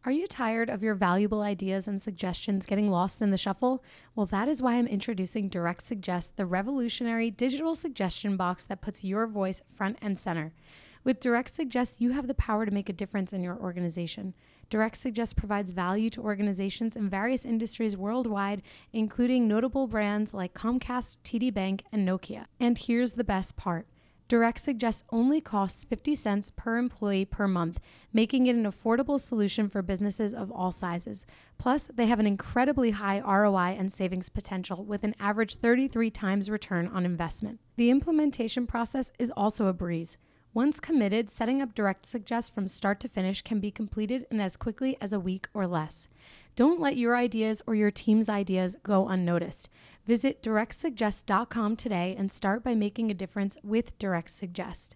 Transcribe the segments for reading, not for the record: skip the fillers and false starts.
Are you tired of your valuable ideas and suggestions getting lost in the shuffle? Well, that is why I'm introducing Direct Suggest, the revolutionary digital suggestion box that puts your voice front and center. With Direct Suggest, you have the power to make a difference in your organization. Direct Suggest provides value to organizations in various industries worldwide, including notable brands like Comcast, TD Bank, and Nokia. And here's the best part. Direct Suggest only costs 50 cents per employee per month, making it an affordable solution for businesses of all sizes. Plus, they have an incredibly high ROI and savings potential with an average 33 times return on investment. The implementation process is also a breeze. Once committed, setting up Direct Suggest from start to finish can be completed in as quickly as a week or less. Don't let your ideas or your team's ideas go unnoticed. Visit directsuggest.com today and start by making a difference with Direct Suggest.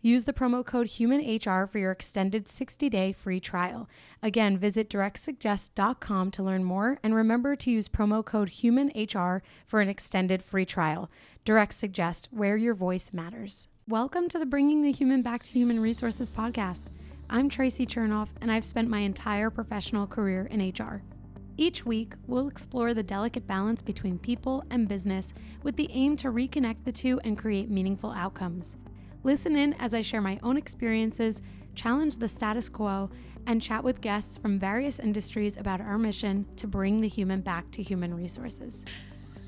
Use the promo code HUMANHR for your extended 60-day free trial. Again, visit directsuggest.com to learn more, and remember to use promo code HUMANHR for an extended free trial. Direct Suggest, where your voice matters. Welcome to the Bringing the Human Back to Human Resources podcast. I'm Traci Chernoff, and I've spent my entire professional career in HR. Each week, we'll explore the delicate balance between people and business with the aim to reconnect the two and create meaningful outcomes. Listen in as I share my own experiences, challenge the status quo, and chat with guests from various industries about our mission to bring the human back to human resources.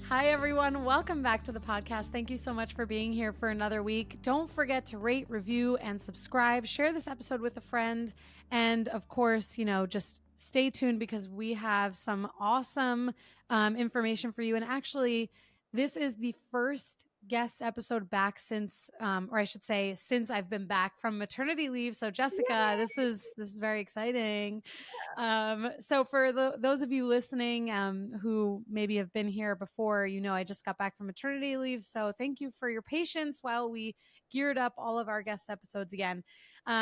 Hi, everyone. Welcome back to the podcast. Thank you so much for being here for another week. Don't forget to rate, review, and subscribe. Share this episode with a friend. And of course, just stay tuned because we have some awesome information for you. And actually, this is the first guest episode back since I've been back from maternity leave. So Jessica, this is very exciting. So for those of you listening who maybe have been here before, I just got back from maternity leave. So thank you for your patience while we geared up all of our guest episodes again.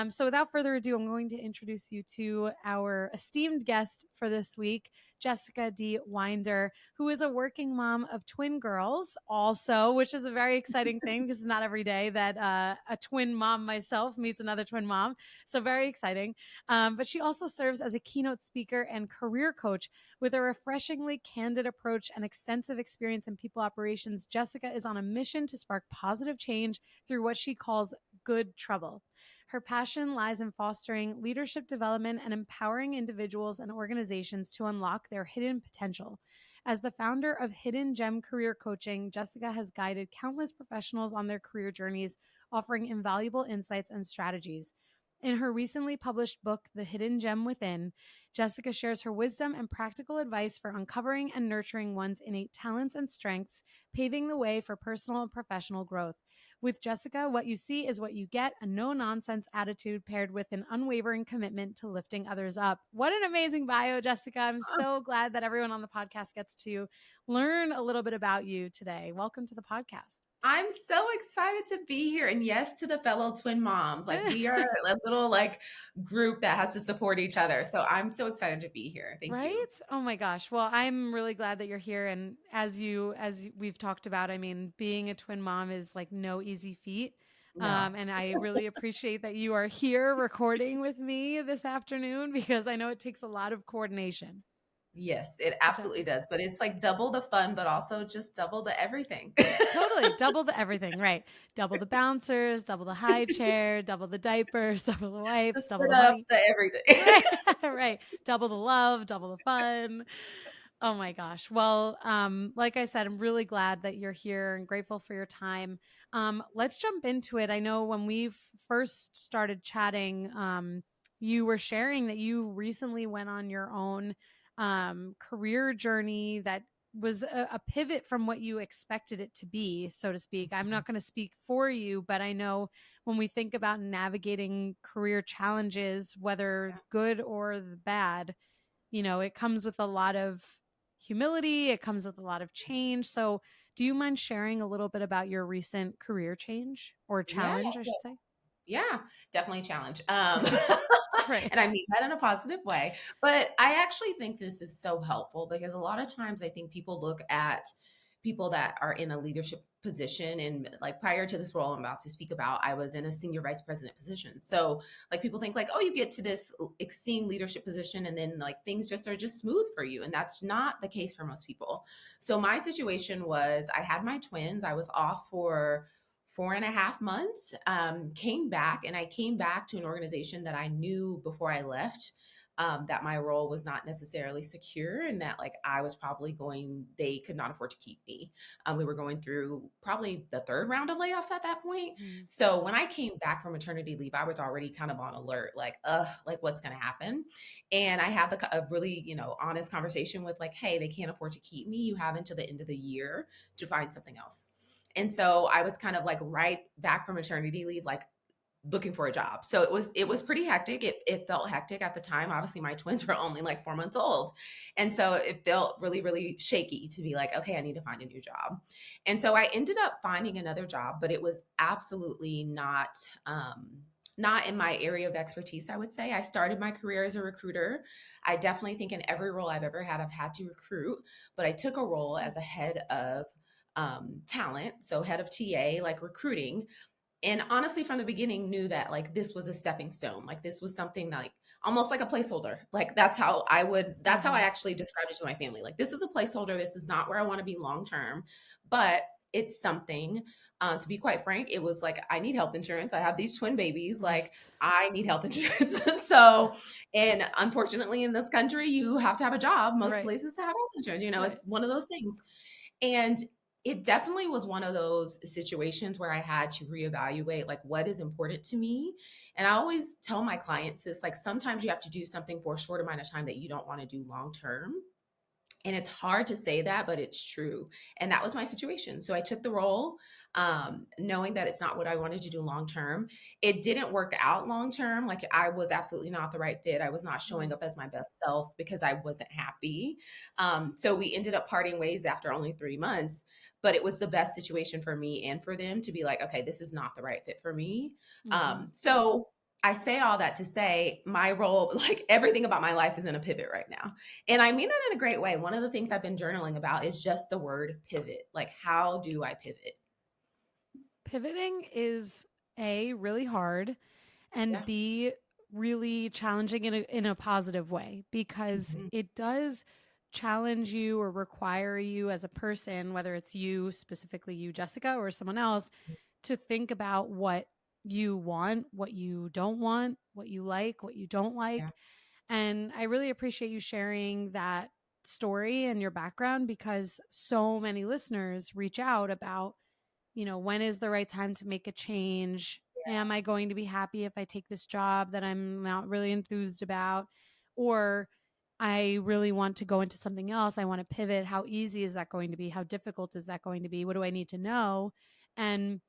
So without further ado, I'm going to introduce you to our esteemed guest for this week, Jessica D. Winder, who is a working mom of twin girls also, which is a very exciting thing because it's not every day that a twin mom myself meets another twin mom. So very exciting. But she also serves as a keynote speaker and career coach with a refreshingly candid approach and extensive experience in people operations. Jessica is on a mission to spark positive change through what she calls good trouble. Her passion lies in fostering leadership development and empowering individuals and organizations to unlock their hidden potential. As the founder of Hidden Gem Career Coaching, Jessica has guided countless professionals on their career journeys, offering invaluable insights and strategies. In her recently published book, The Hidden Gem Within, Jessica shares her wisdom and practical advice for uncovering and nurturing one's innate talents and strengths, paving the way for personal and professional growth. With Jessica, what you see is what you get, a no-nonsense attitude paired with an unwavering commitment to lifting others up. What an amazing bio, Jessica. I'm so glad that everyone on the podcast gets to learn a little bit about you today. Welcome to the podcast. I'm so excited to be here. And yes, to the fellow twin moms. We are a little group that has to support each other. So I'm so excited to be here. Thank you. Oh my gosh. Well, I'm really glad that you're here. And as we've talked about, being a twin mom is no easy feat. No. And I really appreciate that you are here recording with me this afternoon because I know it takes a lot of coordination. Yes, it absolutely does. But it's double the fun, but also just double the everything. Totally. Double the everything. Right. Double the bouncers, double the high chair, double the diapers, double the wipes, double the money. The everything. Right. Double the love, double the fun. Oh my gosh. Well, like I said, I'm really glad that you're here and grateful for your time. Let's jump into it. I know when we first started chatting, you were sharing that you recently went on your own career journey that was a pivot from what you expected it to be, so to speak. I'm not going to speak for you, but I know when we think about navigating career challenges, whether good or bad, it comes with a lot of humility. It comes with a lot of change. So do you mind sharing a little bit about your recent career change or challenge, I should say? Yeah, definitely challenge. Right. And I mean that in a positive way. But I actually think this is so helpful because a lot of times I think people look at people that are in a leadership position. And like prior to this role I'm about to speak about, I was in a senior vice president position. So like people think like, oh, you get to this extreme leadership position and then like things just are just smooth for you. And that's not the case for most people. So my situation was I had my twins. I was off for 4.5 months, came back, and I came back to an organization that I knew before I left, that my role was not necessarily secure and that like I was probably they could not afford to keep me. We were going through probably the third round of layoffs at that point. Mm. So when I came back from maternity leave, I was already kind of on alert, like what's going to happen? And I had a really, honest conversation with like, hey, they can't afford to keep me. You have until the end of the year to find something else. And so I was kind of like right back from maternity leave, like looking for a job. So it was pretty hectic. It felt hectic at the time. Obviously my twins were only like 4 months old. And so it felt really, really shaky to be like, okay, I need to find a new job. And so I ended up finding another job, but it was absolutely not in my area of expertise, I would say. I started my career as a recruiter. I definitely think in every role I've ever had, I've had to recruit, but I took a role as a head of talent. So head of TA, like recruiting, and honestly from the beginning knew that like this was a stepping stone, like this was something like almost like a placeholder. Like that's how I actually described it to my family. Like this is a placeholder, this is not where I want to be long term, but it's something. To be quite frank, it was like I need health insurance, I have these twin babies, Right. like I need health insurance. So, and unfortunately in this country you have to have a job, most Right. places to have health insurance, Right. it's one of those things. And it definitely was one of those situations where I had to reevaluate like what is important to me. And I always tell my clients this, like sometimes you have to do something for a short amount of time that you don't want to do long term. And it's hard to say that, but it's true. And that was my situation. So I took the role, knowing that it's not what I wanted to do long term. It didn't work out long term. Like I was absolutely not the right fit. I was not showing Mm. up as my best self because I wasn't happy. So we ended up parting ways after only 3 months. But it was the best situation for me and for them to be like, okay, this is not the right fit for me. Mm-hmm. So I say all that to say my role, like everything about my life is in a pivot right now. And I mean that in a great way. One of the things I've been journaling about is just the word pivot. Like, how do I pivot? Pivoting is A, really hard, and Yeah. B, really challenging in a positive way because Mhm. it does challenge you or require you as a person, whether it's you, specifically you, Jessica, or someone else, to think about what you want, what you don't want, what you like, what you don't Yeah. like. And I really appreciate you sharing that story and your background because so many listeners reach out about, when is the right time to make a change? Am I going to be happy if I take this job that I'm not really enthused about? Or I really want to go into something else. I want to pivot. How easy is that going to be? How difficult is that going to be? What do I need to know? And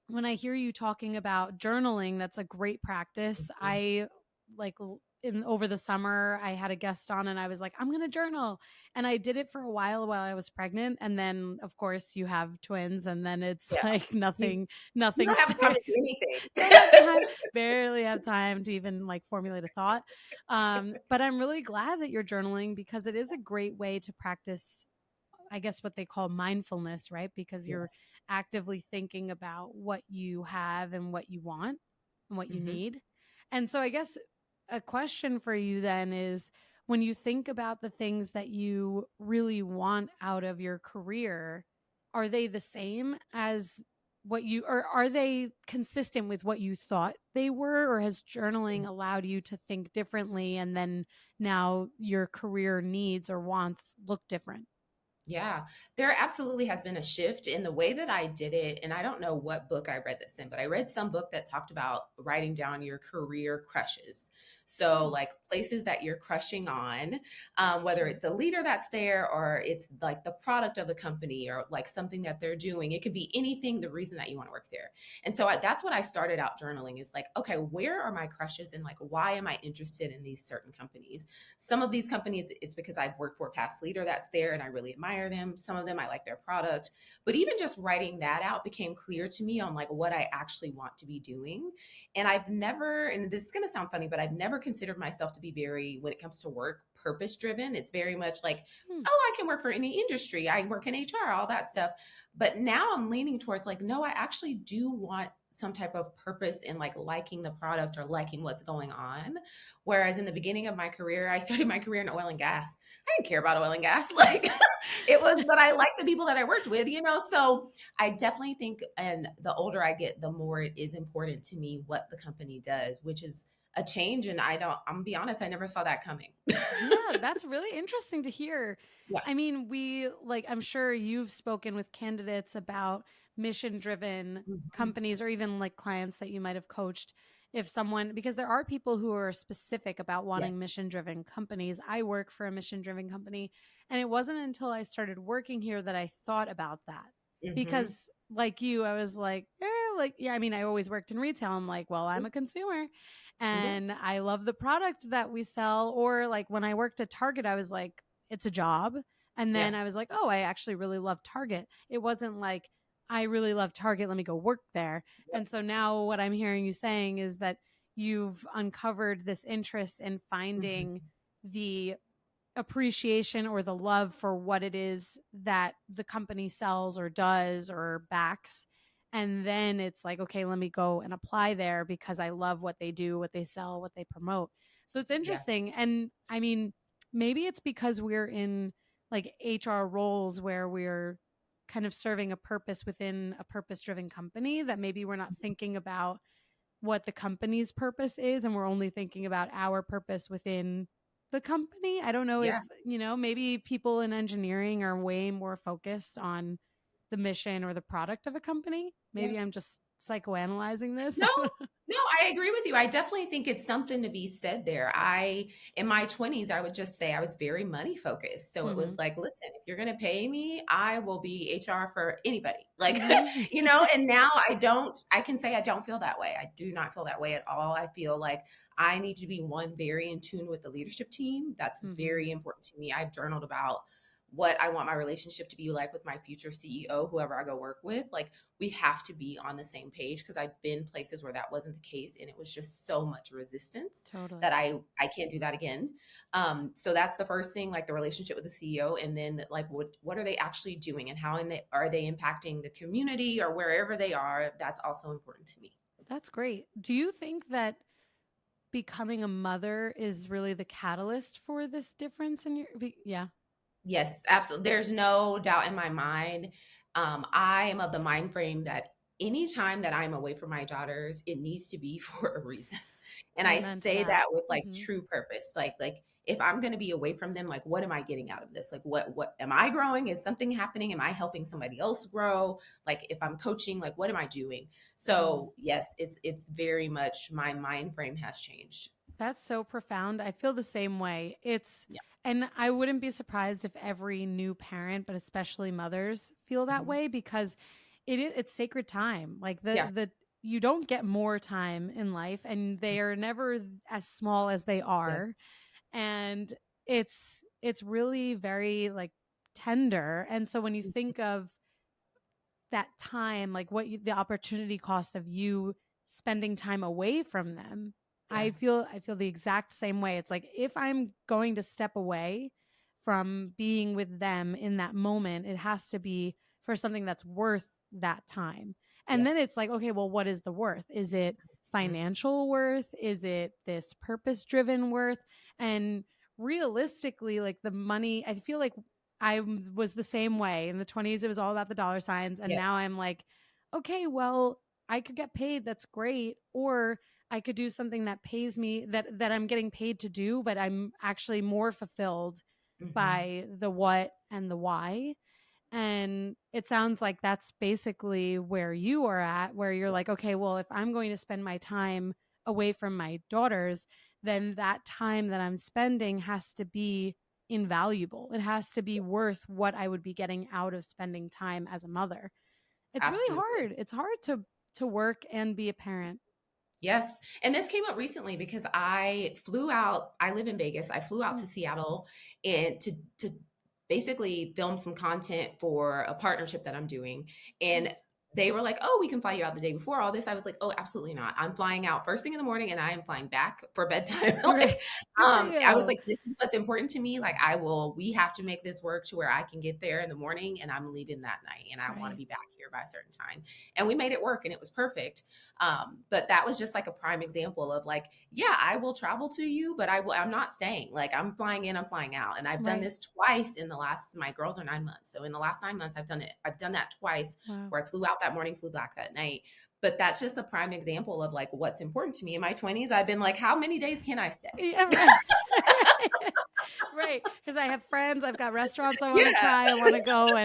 when I hear you talking about journaling, that's a great practice. Mhm. I like in over the summer, I had a guest on and I was like, I'm going to journal. And I did it for a while I was pregnant. And then of course you have twins and then it's Yeah. like You, you nothing don't have time to do sticks. Don't have anything. time, barely have time to even like formulate a thought. But I'm really glad that you're journaling because it is a great way to practice, I guess, what they call mindfulness, right? Because you're Yes. actively thinking about what you have and what you want and what you Hmm. need. And so I guess a question for you then is when you think about the things that you really want out of your career, are they the same as or are they consistent with what you thought they were, or has journaling allowed you to think differently and then now your career needs or wants look different? Yeah, there absolutely has been a shift in the way that I did it. And I don't know what book I read this in, but I read some book that talked about writing down your career crushes. So, Mm. like places that you're crushing on, whether Sure. it's a leader that's there or it's like the product of the company or like something that they're doing. It could be anything, the reason that you want to work there. And so that's what I started out journaling is like, okay, where are my crushes and like, why am I interested in these certain companies? Some of these companies, it's because I've worked for a past leader that's there and I really admire them. Some of them, I like their product. But even just writing that out became clear to me on like what I actually want to be doing. And I've never, and this is going to sound funny, but I've never never considered myself to be very, when it comes to work, purpose driven. It's very much like, Hmm. oh, I can work for any industry. I work in HR, all that stuff. But now I'm leaning towards like, no, I actually do want some type of purpose in like liking the product or liking what's going on. Whereas in the beginning of my career, I started my career in oil and gas. I didn't care about oil and gas. Like it was, but I liked the people that I worked with, you know? So I definitely think, and the older I get, the more it is important to me what the company does, which is a change. And I'm gonna be honest, I never saw that coming. Yeah, that's really interesting to hear. Yeah. I mean, I'm sure you've spoken with candidates about mission driven Mhm. companies or even like clients that you might have coached. If someone, because there are people who are specific about wanting Yes. mission driven companies. I work for a mission driven company. And it wasn't until I started working here that I thought about that. Hmm. Because, like you, I was like, like, yeah, I mean, I always worked in retail. I'm like, well, I'm a consumer Yeah. and I love the product that we sell. Or like when I worked at Target, I was like, it's a job. And Yeah. then I was like, oh, I actually really love Target. It wasn't like, I really love Target. Let me go work there. Yep. And so now what I'm hearing you saying is that you've uncovered this interest in finding Hmm. the appreciation or the love for what it is that the company sells or does or backs. And then it's like, okay, let me go and apply there because I love what they do, what they sell, what they promote. So it's Yeah. interesting. And I mean, maybe it's because we're in like HR roles where we're kind of serving a purpose within a purpose driven company that maybe we're not thinking about what the company's purpose is and we're only thinking about our purpose within the company. I don't know if, Yeah. maybe people in engineering are way more focused on the mission or the product of a company. Yeah. Maybe I'm just psychoanalyzing this. No, no, I agree with you. I definitely think it's something to be said there. In my 20s, I would just say I was very money focused. So it Hmm. was like, listen, if you're going to pay me, I will be HR for anybody. Like, Hmm. and now I can say I don't feel that way. I do not feel that way at all. I feel like I need to be one, very in tune with the leadership team. That's Hmm. very important to me. I've journaled about what I want my relationship to be like with my future CEO, whoever I go work with. Like, we have to be on the same page because I've been places where that wasn't the case and it was just so much resistance Totally. that I can't do that again. So that's the first thing, like the relationship with the CEO, and then like what are they actually doing and are they impacting the community or wherever they are? That's also important to me. That's great. Do you think that becoming a mother is really the catalyst for this difference in yeah. Yes, absolutely. There's no doubt in my mind. I am of the mind frame that anytime that I'm away from my daughters, it needs to be for a reason. And I Amen to say that. that with like Hmm. true purpose. Like if I'm going to be away from them, like what am I getting out of this? Like what am I growing? Is something happening? Am I helping somebody else grow? Like if I'm coaching, like what am I doing? Hmm. So yes, it's very much my mind frame has changed. That's so profound. I feel the same way. Yeah. And I wouldn't be surprised if every new parent, but especially mothers, feel that Mhm. way because it's sacred time. Like Yeah. you don't get more time in life, and they are never as small as they are, Yes. and it's really very like tender. And so when you Mhm. think of that time, like the opportunity cost of you spending time away from them, Yeah. I feel the exact same way. It's like if I'm going to step away from being with them in that moment, it has to be for something that's worth that time. And then Yes. it's like, okay, well, what is the worth? Is it Mhm. financial worth? Is it this purpose driven worth? And realistically, like the money, I feel like was the same way. In the 20s, it was all about the dollar signs. And now Yes. I'm like, okay, well, I could get paid. That's great. Or I could do something that pays me that I'm getting paid to do, but I'm actually more fulfilled Mhm. by the what and the why. And it sounds like that's basically where you are at, where you're like, okay, well, if I'm going to spend my time away from my daughters, then that time that I'm spending has to be invaluable. It has to be worth what I would be getting out of spending time as a mother. It's really Absolutely. hard. It's hard to work and be a parent. Yes. And this came up recently because I flew out. I live in Vegas. I flew out Oh, to Seattle and to basically film some content for a partnership that I'm doing. And nice. they were like, "Oh, we can fly you out the day before all this." I was like, "Oh, absolutely not. I'm flying out first thing in the morning and I am flying back for bedtime." Right. Like, Good for I was you. like, "This is what's important to me. Like, we have to make this work to where I can get there in the morning and I'm leaving that night and I want to Right. be back here by a certain time." And we made it work and it was perfect. But that was just like a prime example of like, yeah, I will travel to you, but I'm not staying. Like, I'm flying in, I'm flying out. And I've done Right. this twice in the last, my girls are 9 months. So in the last 9 months, I've done it. I've done that twice Wow. where I flew out that morning, flew back that night. But that's just a prime example of like what's important to me. In my 20s, I've been like, how many days can I stay? Yeah, right. Right. Because I have friends, I've got restaurants I want to Yeah. try. I want to go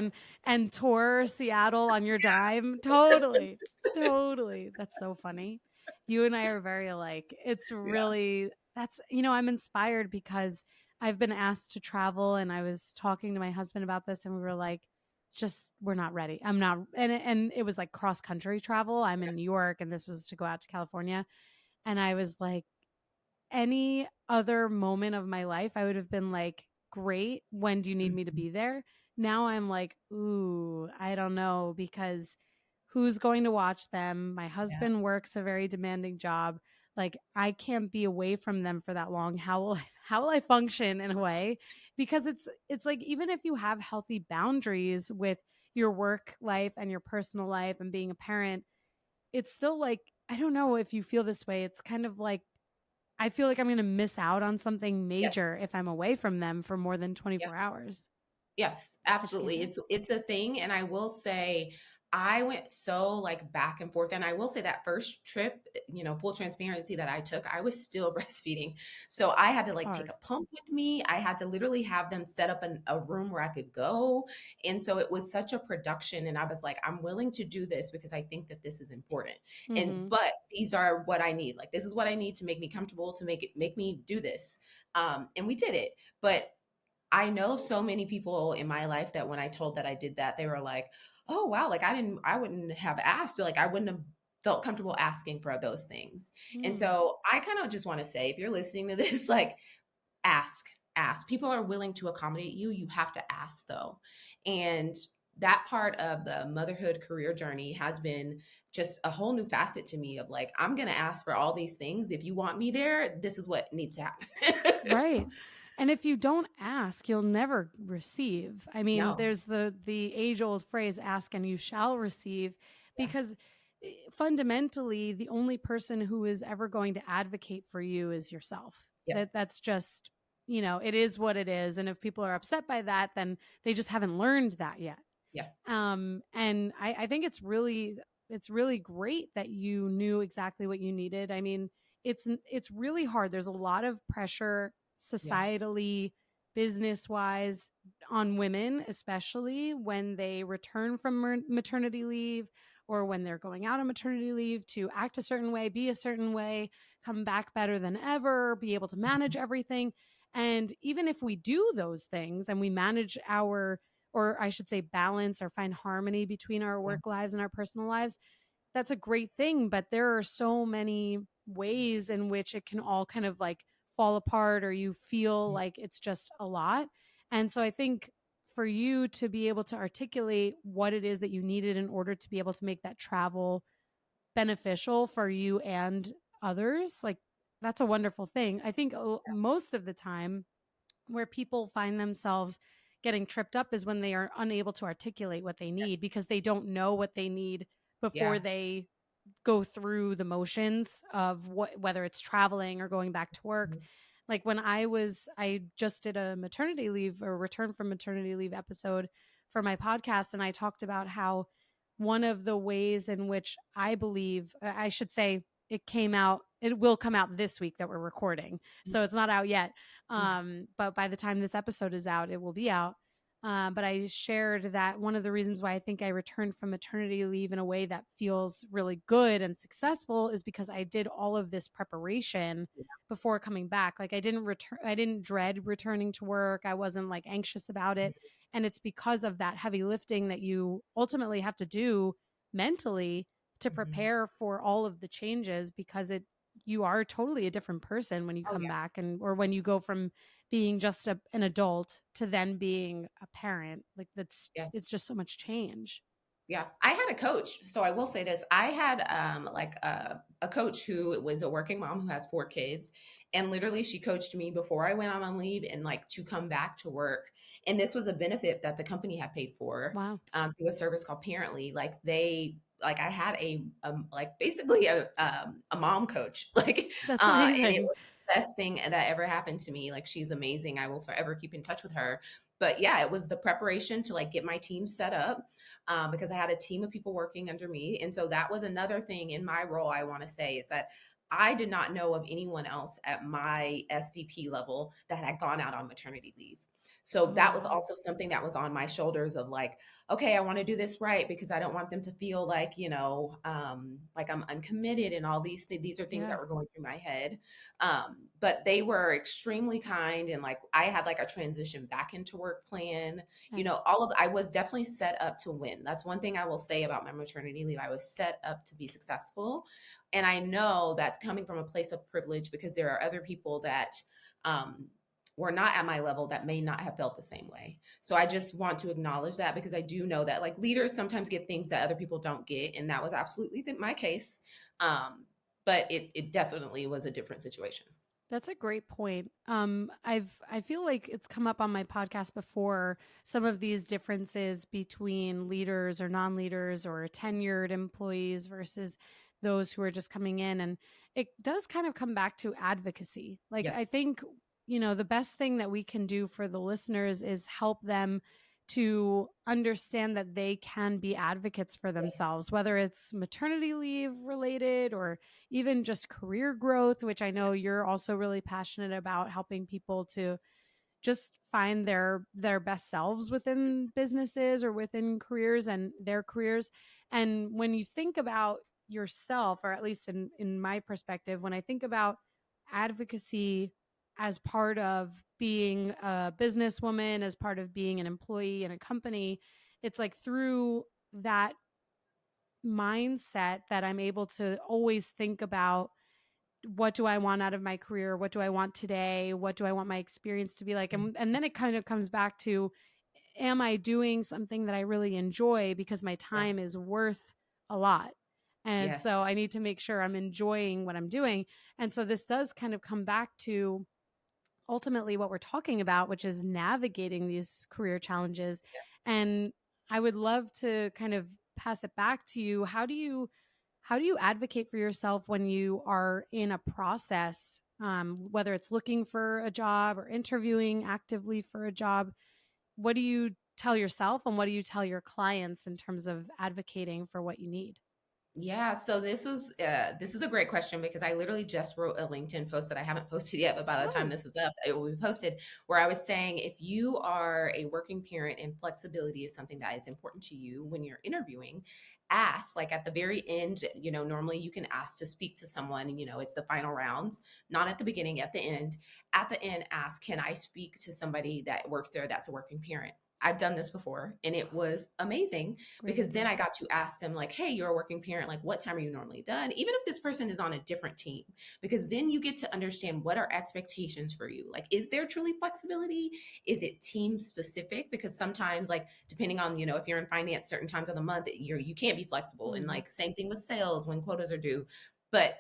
and tour Seattle on your dime. Totally. Totally. That's so funny. You and I are very alike. It's Yeah. really that's I'm inspired because I've been asked to travel and I was talking to my husband about this and we were like, it's just we're not ready. I'm not and it was like cross country travel. I'm in New York and this was to go out to California. And I was like, any other moment of my life, I would have been like, great. When do you need me to Mhm. be there? Now I'm like, ooh, I don't know because who's going to watch them? My Yeah. husband works a very demanding job. Like I can't be away from them for that long. How will I function in a way? Because it's like even if you have healthy boundaries with your work life and your personal life and being a parent, it's still like I don't know if you feel this way. It's kind of like I feel like I'm gonna miss out on something Yes. major if I'm away from them for more than Yeah. 24 hours. Yes, I just can't absolutely. do it. It's a thing, and I will say I went so like back and forth, and I will say that first trip, full transparency that I took, I was still breastfeeding, so I had to It's like take hard. a pump with me. I had to literally have them set up a room where I could go, and so it was such a production. And I was like, I'm willing to do this because I think that this is important, and Mhm. but these are what I need. Like this is what I need to make me comfortable to make me do this, and we did it, but I know so many people in my life that when I told that I did that, they were like, "Oh wow, like I wouldn't have asked, or like I wouldn't have felt comfortable asking for those things." And Mm. so I kind of just want to say, if you're listening to this, like ask, ask. People are willing to accommodate you. You have to ask though. And that part of the motherhood career journey has been just a whole new facet to me of like, I'm going to ask for all these things. If you want me there, this is what needs to happen. Right. And if you don't ask, you'll never receive. I mean, No. there's the age-old phrase ask and you shall receive Yeah. because fundamentally the only person who is ever going to advocate for you is yourself. Yes. That's just, it is what it is and if people are upset by that then they just haven't learned that yet. Yeah. And I think it's really great that you knew exactly what you needed. I mean, it's really hard. There's a lot of pressure Yeah. societally, business wise, on women, especially when they return from maternity leave or when they're going out on maternity leave to act a certain way, be a certain way, come back better than ever, be able to manage everything. And even if we do those things and we manage or I should say balance or find harmony between our Yeah. work lives and our personal lives, that's a great thing. But there are so many ways in which it can all kind of like fall apart or you feel Mhm. like it's just a lot. And so I think for you to be able to articulate what it is that you needed in order to be able to make that travel beneficial for you and others, like that's a wonderful thing. I think most of the time, where people find themselves getting tripped up is when they are unable to articulate what they need Yes. because they don't know what they need before Yeah. they go through the motions of whether it's traveling or going back to work. Mhm. Like when I just did a maternity leave or return from maternity leave episode for my podcast and I talked about how one of the ways in which I believe I should say it will come out this week that we're recording. So it's not out yet. Yeah. But by the time this episode is out, it will be out. But I shared that one of the reasons why I think I returned from maternity leave in a way that feels really good and successful is because I did all of this preparation Yeah. before coming back. Like I didn't dread returning to work. I wasn't like anxious about it. And it's because of that heavy lifting that you ultimately have to do mentally to Mhm. prepare for all of the changes because you are totally a different person when you Oh come yeah. back and or when you go from being just an adult to then being a parent. Like Yes. it's just so much change. Yeah, I had a coach. So I will say this. I had like a coach who was a working mom who has 4 kids. And literally she coached me before I went out on leave and like to come back to work. And this was a benefit that the company had paid for Wow. through a service called Parently. Like I had like basically a mom coach. Like, That's and it amazing. was the best thing that ever happened to me. Like she's amazing. I will forever keep in touch with her. But yeah, it was the preparation to like get my team set up because I had a team of people working under me. And so that was another thing in my role, I want to say, is that I did not know of anyone else at my SVP level that had gone out on maternity leave. So Oh, that was wow. also something that was on my shoulders of like, okay, I want to do this right because I don't want them to feel like, like I'm uncommitted and all these are things Yeah. that were going through my head. But they were extremely kind and like I had like a transition back into work plan, Nice. I was definitely set up to win. That's one thing I will say about my maternity leave. I was set up to be successful. And I know that's coming from a place of privilege because there are other people that um, were not at my level that may not have felt the same way. So I just want to acknowledge that because I do know that like leaders sometimes get things that other people don't get. And that was absolutely my case. But it definitely was a different situation. That's a great point. I feel like it's come up on my podcast before, some of these differences between leaders or non-leaders or tenured employees versus those who are just coming in. And it does kind of come back to advocacy. Like, I Yes. think, the best thing that we can do for the listeners is help them to understand that they can be advocates for Yes. themselves, whether it's maternity leave related or even just career growth, which I know you're also really passionate about, helping people to just find their best selves within businesses or within careers and their careers. And when you think about yourself, or at least in my perspective, when I think about advocacy as part of being a businesswoman, as part of being an employee in a company, it's like through that mindset that I'm able to always think about, what do I want out of my career? What do I want today? What do I want my experience to be like? And then it kind of comes back to, am I doing something that I really enjoy, because my Yeah. time is worth a lot? And so Yes. I need to make sure I'm enjoying what I'm doing. And so this does kind of come back to ultimately what we're talking about, which is navigating these career challenges. And I would love to kind of pass it back to you. How do you advocate for yourself when you are in a process, whether it's looking for a job or interviewing actively for a job? What do you tell yourself and what do you tell your clients in terms of advocating for what you need? Yeah, so this is a great question because I literally just wrote a LinkedIn post that I haven't posted yet, but by the time Oh, this is up, it will be posted, where I was saying if you are a working parent and flexibility is something that is important to you when you're interviewing, ask like at the very end, normally you can ask to speak to someone, and it's the final rounds, not at the beginning, at the end. At the end, ask, can I speak to somebody that works there that's a working parent? I've done this before and it was amazing great because then idea. I got to ask them like, hey, you're a working parent, like what time are you normally done, even if this person is on a different team, because then you get to understand what are expectations for you. Like, is there truly flexibility? Is it team specific? Because sometimes, like, depending on, if you're in finance, certain times of the month you can't be flexible, and Hmm. like same thing with sales when quotas are due. But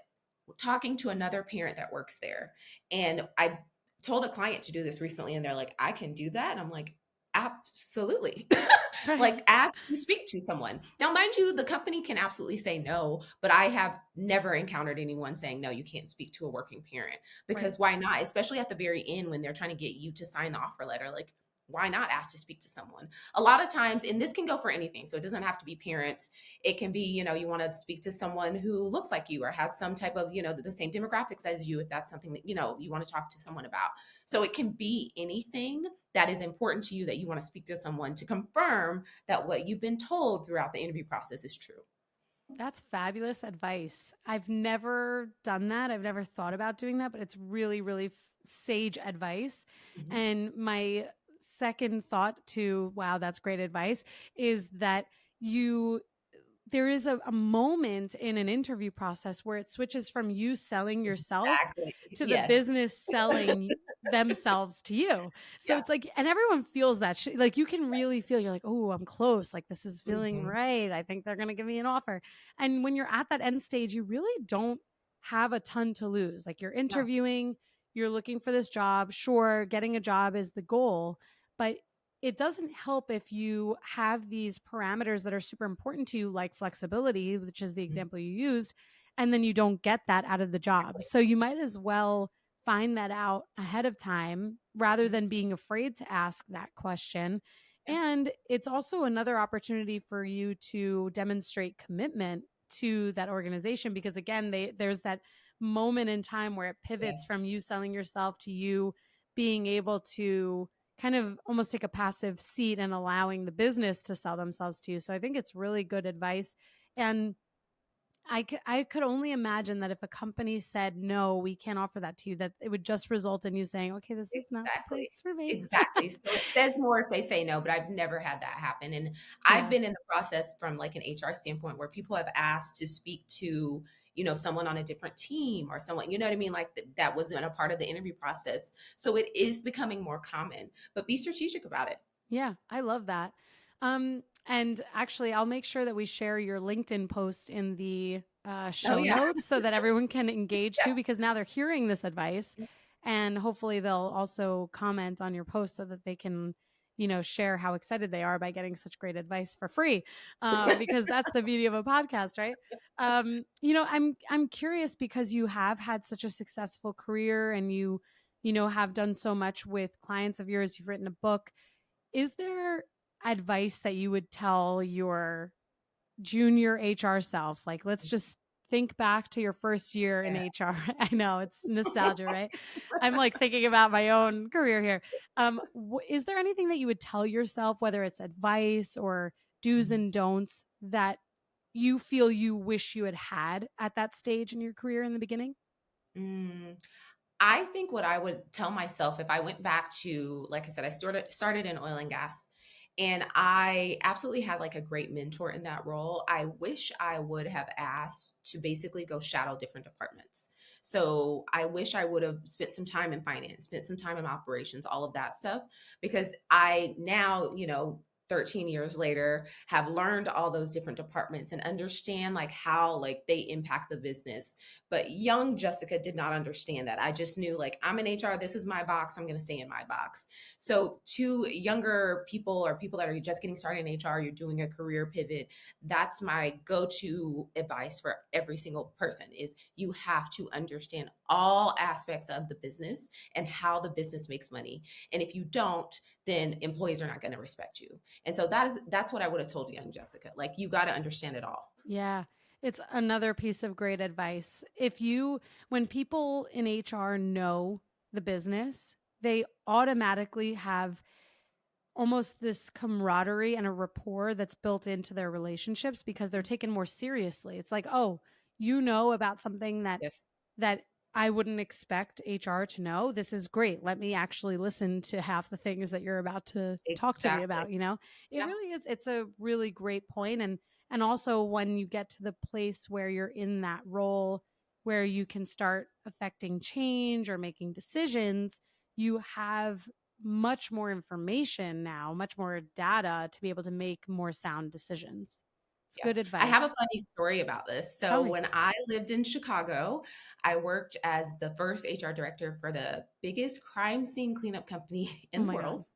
talking to another parent that works there, and I told a client to do this recently and they're like, I can do that, and I'm like, absolutely. Right. Like, ask to speak to someone. Now, mind you, the company can absolutely say no, but I have never encountered anyone saying, no, you can't speak to a working parent. Right. Because why not? Especially at the very end when they're trying to get you to sign the offer letter. Like, why not ask to speak to someone? A lot of times, and this can go for anything. So it doesn't have to be parents. It can be, you want to speak to someone who looks like you or has some type of, the same demographics as you, if that's something that, you want to talk to someone about. So it can be anything that is important to you that you want to speak to someone to confirm that what you've been told throughout the interview process is true. That's fabulous advice. I've never done that. I've never thought about doing that, but it's really, really sage advice. Mhm. And my second thought to, wow, that's great advice, is that you there is a moment in an interview process where it switches from you selling yourself Exactly. to the Yes. business selling themselves to you. So Yeah. it's like, and everyone feels that like you can really feel, you're like, oh, I'm close. Like this is feeling Mhm. right. I think they're going to give me an offer. And when you're at that end stage, you really don't have a ton to lose. Like you're No. interviewing, you're looking for this job. Sure, getting a job is the goal, but it doesn't help if you have these parameters that are super important to you, like flexibility, which is the Mhm. example you used, and then you don't get that out of the job. So you might as well find that out ahead of time rather Mhm. than being afraid to ask that question. Yeah. And it's also another opportunity for you to demonstrate commitment to that organization because again, there's that moment in time where it pivots Yes. from you selling yourself to you being able to kind of almost take a passive seat and allowing the business to sell themselves to you. So I think it's really good advice. And I could only imagine that if a company said, no, we can't offer that to you, that it would just result in you saying, okay, this is not the Exactly. place for me. Exactly. So it says more if they say no, but I've never had that happen. And I've Yeah. been in the process from like an HR standpoint where people have asked to speak to, someone on a different team or someone, you know what I mean? Like that wasn't a part of the interview process. So it is becoming more common, but be strategic about it. Yeah, I love that. And actually, I'll make sure that we share your LinkedIn post in the Oh show yeah. notes so that everyone can engage Yeah. too, because now they're hearing this advice. And hopefully, they'll also comment on your post so that they can, share how excited they are by getting such great advice for free. Because that's the beauty of a podcast, right? I'm curious because you have had such a successful career and you have done so much with clients of yours. You've written a book. Is there advice that you would tell your junior HR self? Like, let's just think back to your first year in Yeah. HR. I know it's nostalgia, right? I'm like thinking about my own career here. Is there anything that you would tell yourself, whether it's advice or do's and don'ts, that you feel you wish you had had at that stage in your career in the beginning? Mm. I think what I would tell myself if I went back to, like I said, I started in oil and gas, and I absolutely had like a great mentor in that role. I wish I would have asked to basically go shadow different departments. So I wish I would have spent some time in finance, spent some time in operations, all of that stuff, because I now, 13 years later have learned all those different departments and understand like how like they impact the business. But young Jessica did not understand that. I just knew like I'm in HR, this is my box, I'm going to stay in my box. So to younger people or people that are just getting started in HR, you're doing a career pivot, that's my go-to advice for every single person is you have to understand all aspects of the business and how the business makes money. And if you don't, then employees are not going to respect you. And so that's what I would have told young Jessica. Like you got to understand it all. Yeah. It's another piece of great advice. When people in HR know the business, they automatically have almost this camaraderie and a rapport that's built into their relationships because they're taken more seriously. It's like, oh, you know about something Yes, that I wouldn't expect HR to know. This is great. Let me actually listen to half the things that you're about to talk to me exactly. about. It Yeah. really is. It's a really great point. And also when you get to the place where you're in that role where you can start affecting change or making decisions, you have much more information now, much more data to be able to make more sound decisions. It's Yeah. good I have a advice. funny story about this. Tell So me. when I lived in Chicago, I worked as the first HR director for the biggest crime scene cleanup company Oh in the my God. world.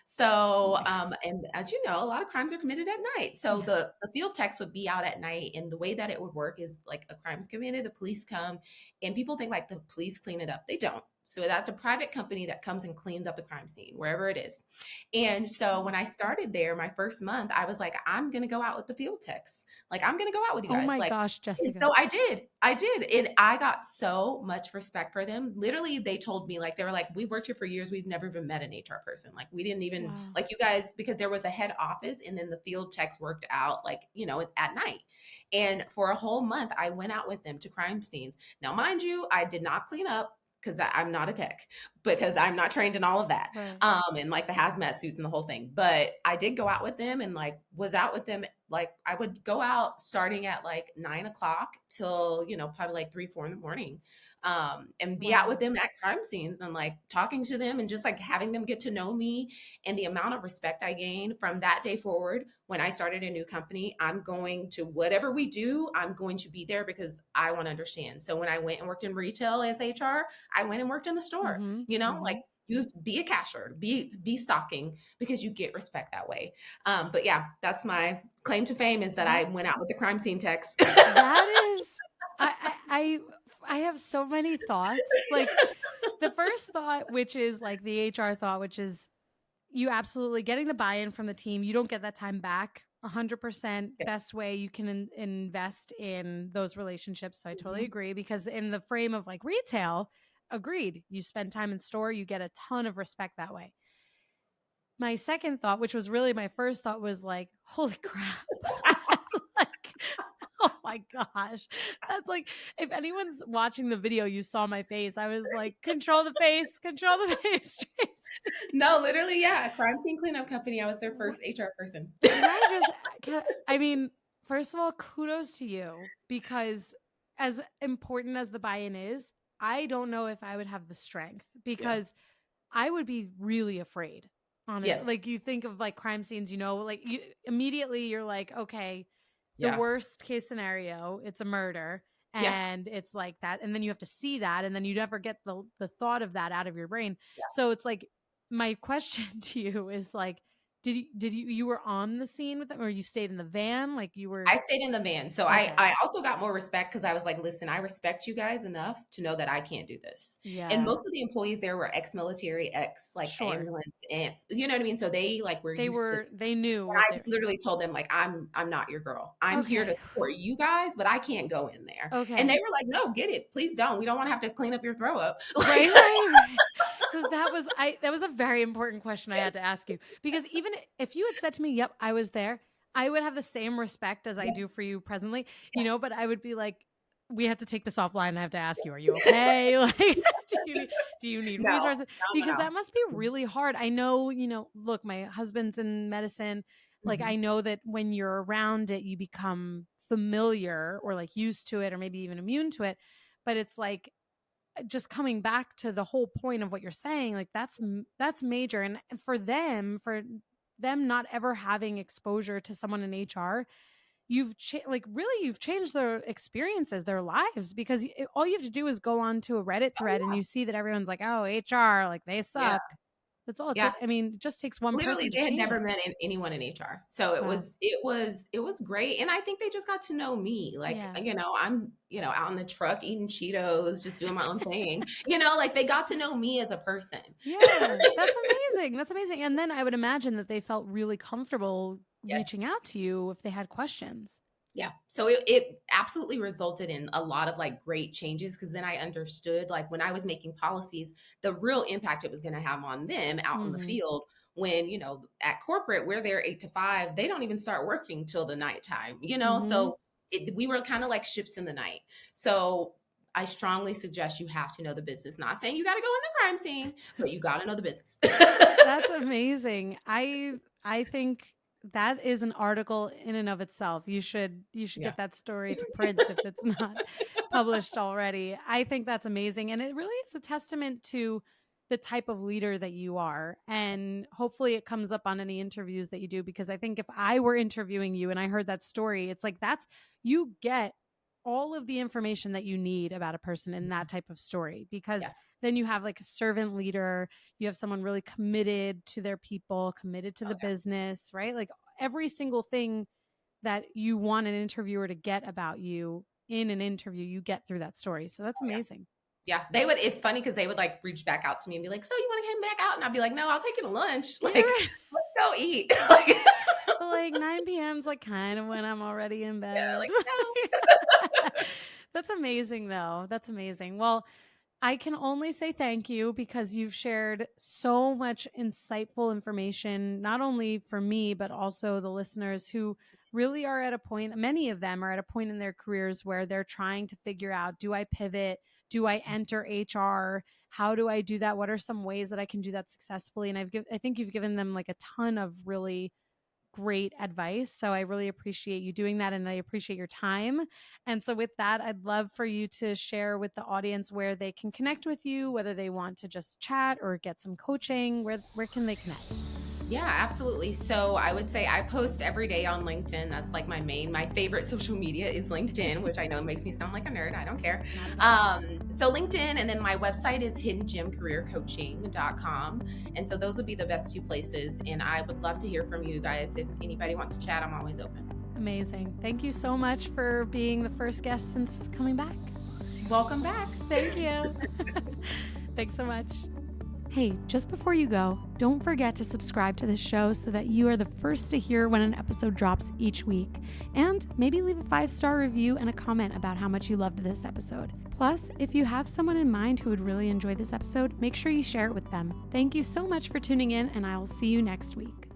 So, and as you know, a lot of crimes are committed at night. So Yeah. the field techs would be out at night, and the way that it would work is like a crime's committed, the police come, and people think like the police clean it up. They don't. So that's a private company that comes and cleans up the crime scene wherever it is. And so when I started there, my first month, I was like, I'm gonna go out with the field techs. Like I'm gonna go out with you Oh guys. my Like gosh, and Jessica. so I did. And I got so much respect for them. Literally, they told me, like, they were like, we've worked here for years. We've never even met an HR person. Like, we didn't even, Wow. like, you guys, because there was a head office and then the field techs worked out, like, at night. And for a whole month, I went out with them to crime scenes. Now, mind you, I did not clean up. because I'm not a tech, because I'm not trained in all of that. Right. And like the hazmat suits and the whole thing. But I did go out with them and like was out with them. Like I would go out starting at like 9 o'clock till, probably like 3, 4 in the morning. And be out with Wow. them at crime scenes and like talking to them and just like having them get to know me, and the amount of respect I gained from that day forward. When I started a new company, I'm going to, whatever we do, I'm going to be there because I want to understand. So when I went and worked in retail as HR, I went and worked in the store, Mm-hmm. like Mm-hmm. you be a cashier, be stocking, because you get respect that way. But yeah, that's my claim to fame, is that I That went out with the crime scene techs. that is I have so many thoughts. Like the first thought, which is like the HR thought, which is you absolutely getting the buy-in from the team. You don't get that time back. 100% Yeah. best way you can invest in those relationships. So I totally Mhm. agree, because in the frame of like retail, agreed. You spend time in store, you get a ton of respect that way. My second thought, which was really my first thought, was like, holy crap. That's like, oh my gosh. That's like, if anyone's watching the video, you saw my face. I was like, control the face, Tracy. No, literally, yeah, a crime scene cleanup company. I was their What, first HR person. can I just, I mean, first of all, kudos to you, because as important as the buy in is, I don't know if I would have the strength, Yeah. because I would be really afraid. Honestly, Yes. like you think of like crime scenes, like you immediately you're like, okay, the Yeah. worst case scenario, it's a murder, Yeah. and it's like that, and then you have to see that, and then you never get the thought of that out of your brain. Yeah. So it's like my question to you is like, you were on the scene with them, or you stayed in the van, like you were? I stayed in the van. So I, Okay, I also got more respect because I was like, listen, I respect you guys enough to know that I can't do this. And yeah, most of the employees there were ex-military, ex like sure. ambulance ants. You know what I mean? So they like were used to this. They knew And what I they. literally told them, like, I'm not your girl. I'm here to Okay, support you guys, but I can't go in there. And they okay. were like, no, get it. Please don't. We don't want to have to clean up your throw up. Like, Right, right, right. Because that was a very important question I had to ask you. Because even if you had said to me, "Yep, I was there," I would have the same respect as I yeah, do for you presently. But I would be like, "We have to take this offline. I have to ask you, are you okay? Like, do you need no, resources?" no, Because no, that must be really hard. I know, look, my husband's in medicine. no. Like, I Mhm. know that when you're around it, you become familiar or like used to it, or maybe even immune to it. But it's like just coming back to the whole point of what you're saying, like that's major. And for them not ever having exposure to someone in HR, like really you've changed their experiences, their lives, because all you have to do is go on to a Reddit thread and you see that everyone's like, oh, HR, like they Yeah, suck. That's all it yeah. takes. I mean, it just takes one person Literally, to they had change never that. met anyone in HR. So it Wow. was great. And I think they just got to know me. Like, Yeah. I'm, out in the truck eating Cheetos, just doing my own thing. Like they got to know me as a person. Yeah, that's amazing. That's amazing. And then I would imagine that they felt really comfortable reaching Yes. out to you if they had questions. Yeah. So it absolutely resulted in a lot of like great changes, because then I understood, like, when I was making policies, the real impact it was going to have on them out in the Mhm. field. When, at corporate, we're there 8 to 5, they don't even start working till the nighttime, Mhm. so we were kind of like ships in the night. So I strongly suggest you have to know the business. Not saying you got to go in the crime scene, but you got to know the business. That's amazing. I think that is an article in and of itself. You should Yeah. get that story to print if it's not published already. I think that's amazing, and it really is a testament to the type of leader that you are. And hopefully it comes up on any interviews that you do, because I think if I were interviewing you and I heard that story, it's like you get all of the information that you need about a person in that type of story, because Yeah. then you have like a servant leader, you have someone really committed to their people, committed to Oh, the yeah. business, right? Like every single thing that you want an interviewer to get about you in an interview, you get through that story. So that's Oh, yeah. amazing. Yeah, it's funny because they would like reach back out to me and be like, "So you want to come back out?" And I'd be like, "No, I'll take you to lunch. You're Like, right. let's go eat." Like, Like 9 p.m. is like kind of when I'm already in yeah, bed. like no. That's amazing, though. That's amazing. Well, I can only say thank you, because you've shared so much insightful information, not only for me, but also the listeners who really are at a point, many of them are at a point in their careers where they're trying to figure out, do I pivot? do I enter HR? How do I do that? What are some ways that I can do that successfully? And I think you've given them like a ton of really great advice. So I really appreciate you doing that, and I appreciate your time. And so with that, I'd love for you to share with the audience where they can connect with you, whether they want to just chat or get some coaching. Where can they connect? Yeah, absolutely. So I would say I post every day on LinkedIn. That's like my favorite social media is LinkedIn, which I know makes me sound like a nerd. I don't care. So LinkedIn, and then my website is HiddenGemCareerCoaching.com. And so those would be the best two places. And I would love to hear from you guys. If anybody wants to chat, I'm always open. Amazing. Thank you so much for being the first guest since coming back. Welcome back. Thank you. Thanks so much. Hey, just before you go, don't forget to subscribe to this show so that you are the first to hear when an episode drops each week. And maybe leave a 5-star review and a comment about how much you loved this episode. Plus, if you have someone in mind who would really enjoy this episode, make sure you share it with them. Thank you so much for tuning in, and I will see you next week.